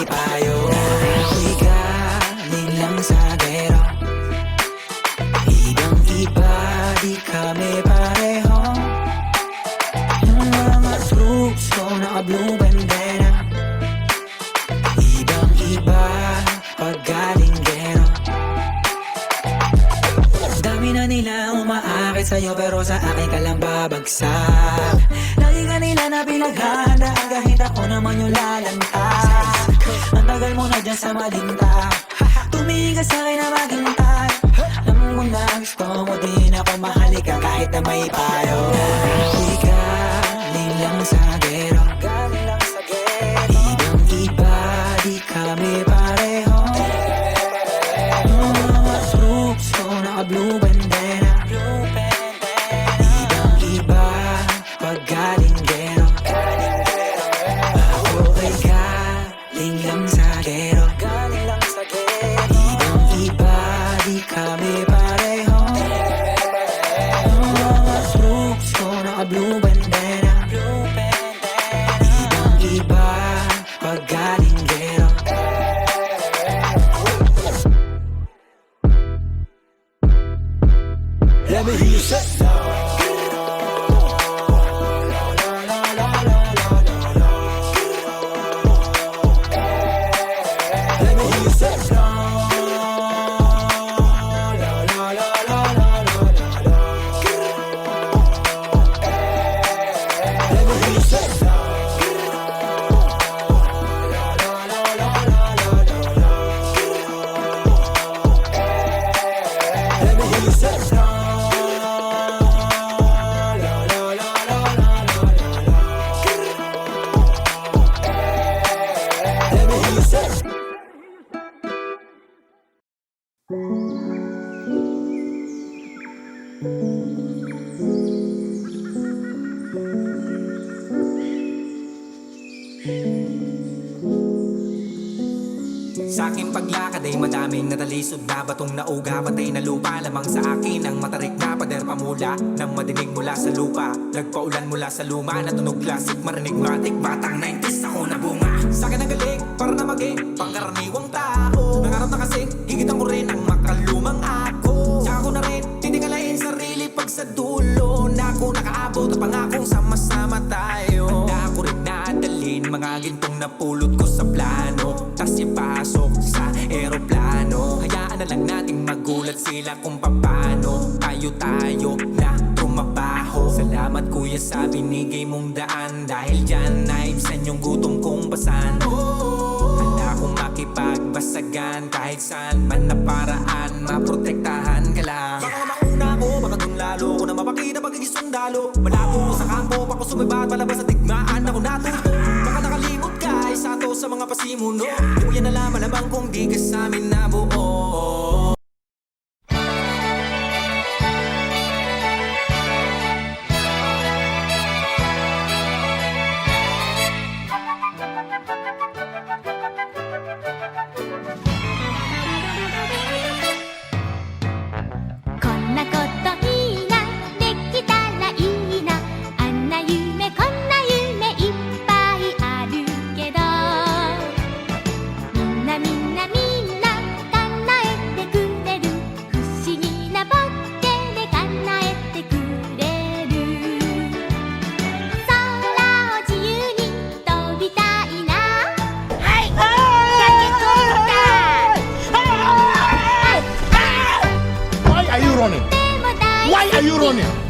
payo. Ako'y galing lang sa gero, ibang iba, di kami pareho. Yung mga fruits ko naka-blue bandera, ibang iba pag galing gero. Dami na nila umaakit sa'yo, pero sa akin ka lang babagsak. Lagi ka nila na pinaghahandaan, kahit ako naman yung lalanta. Ang tagal mo na dyan sa malinta, tumingin ka sa'kin na maghintay. Alam mo na gusto mo din ako, mahalika kahit na may payo. Ako'y galing lang sa gero, ibang iba, di kami pareho. Yung mga fruits ko naka-blue bandera, ibang iba pag galing gero. Ako'y galing lang sa gero, ibang iba, di kami pareho. Yung mga fruits ko naka-blue bandera, ibang iba pag galing gero. Let me hear you say Let me hear you say Let me hear you say Let me hear you say Let me hear you say Sa aking paglakad ay madaming natalisod na batong nauga, patay na lupa. Lamang sa akin ang matarik na pader pamula nang madinig mula sa lupa. Nagpaulan mula sa luma na tunog classic, marinig matik. Batang 90s ako na bunga. Sa akin ang galing para na maging pangkaraniwang tao. Nangarap na kasi higitan ko rin ang makalumang ako. Tsaka ko na rin titingalain sarili pag sa dulo na ako nakaabot at pangakong sama-sama tayo. Handa ko rin nadalin mga gintong napulot ko sa plano, tas ipasok sa eroplano. Hayaan na lang nating magulat sila kung papano tayo na tumabaho. Salamat kuya sa binigay mong daan, dahil dyan naibsan yung gutom kong basan. Handa akong makipagbasagan kahit saan man na paraan, maprotektahan ka lang. Baka mauna ko, baka dun lalo ko na mapakita pagiging sundalo. Malabo sa kampo, baka sumibat palabas at tigmaan ako natuto. Baka nakalimot ka, isa to sa mga pasimuno. Di mo yan alam, malamang kung di ka sa amin nabuo. Why are you running? Why are you running?